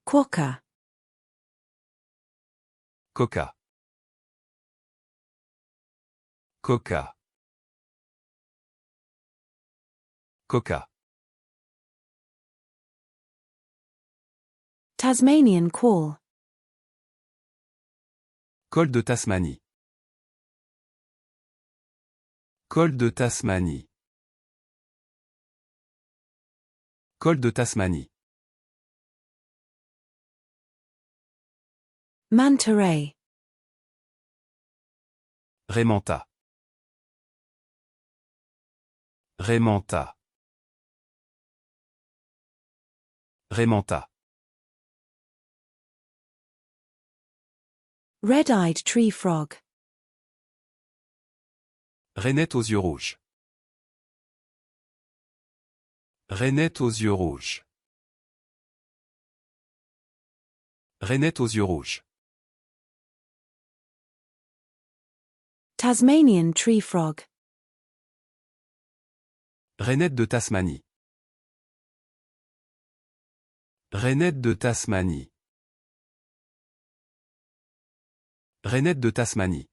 Quokka. Coca. Coca. Coca. Tasmanian quoll. Col de Tasmanie. Col de Tasmanie. Col de Tasmanie. Manta ray. Raimanta. Raimanta. Raimanta. Red-eyed tree frog. Rainette aux yeux rouges. Rainette aux yeux rouges. Rainette aux yeux rouges. Tasmanian tree frog. Rainette de Tasmanie. Rainette de Tasmanie. Rainette de Tasmanie.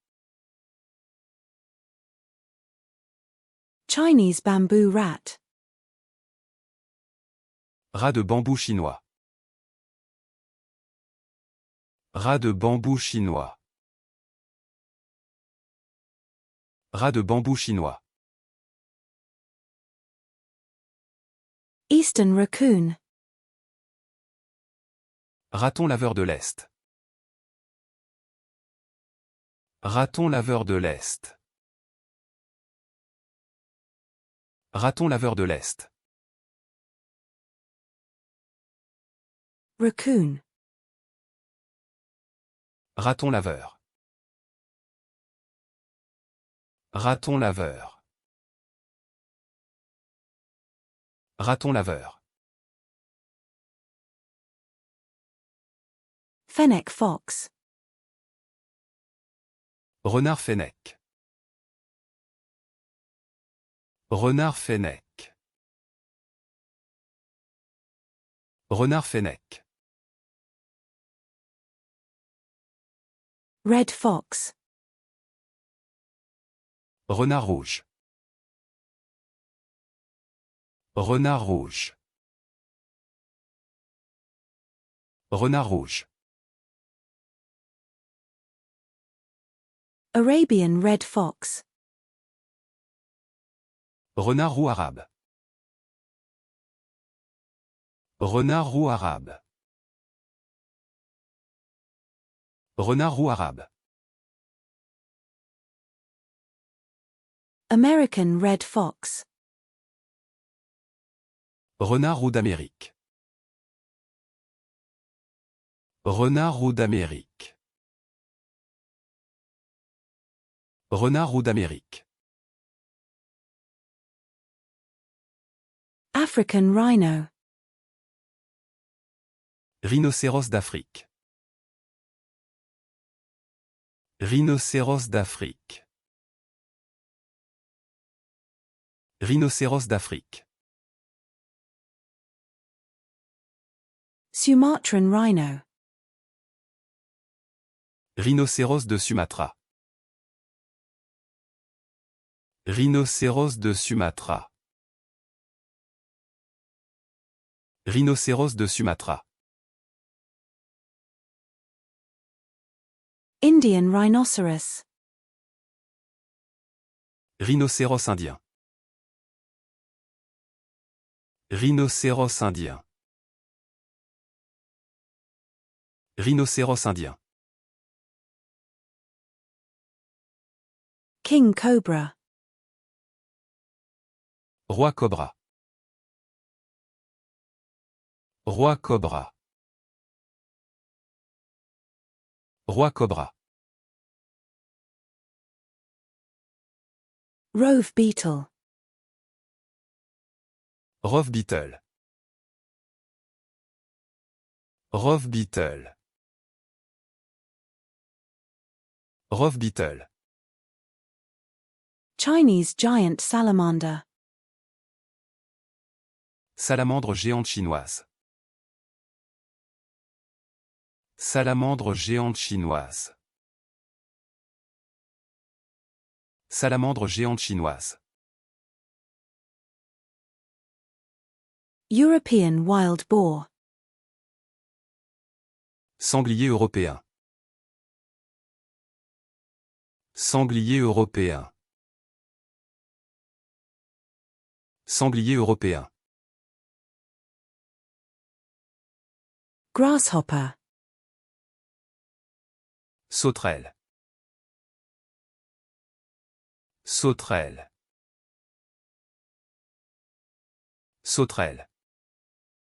Chinese bamboo rat. Rat de bambou chinois. Rat de bambou chinois. Rat de bambou chinois. Eastern raccoon. Raton laveur de l'Est. Raton laveur de l'Est. Raton laveur de l'Est. Raccoon. Raton laveur. Raton laveur. Raton laveur. Fennec fox. Renard fennec. Renard fennec. Renard fennec. Red fox. Renard rouge. Renard rouge. Renard rouge. Arabian red fox. Renard roux arabe. Renard roux arabe. Renard roux arabe. American red fox. Renard roux d'Amérique. Renard roux d'Amérique. Renard roux d'Amérique. African rhino. Rhinocéros d'Afrique. Rhinocéros d'Afrique. Rhinocéros d'Afrique. Sumatran rhino. Rhinocéros de Sumatra. Rhinocéros de Sumatra. Rhinocéros de Sumatra. Indian rhinoceros. Rhinocéros indien. Rhinocéros indien. Rhinocéros indien. King cobra. Roi cobra. Roi cobra. Roi cobra. Rove beetle. Rove beetle. Rove beetle. Rove beetle. Chinese giant salamander. Salamandre géante chinoise. Salamandre géante chinoise. Salamandre géante chinoise. European wild boar. Sanglier européen. Sanglier européen. Sanglier européen. Grasshopper. Sauterelle. Sauterelle. Sauterelle.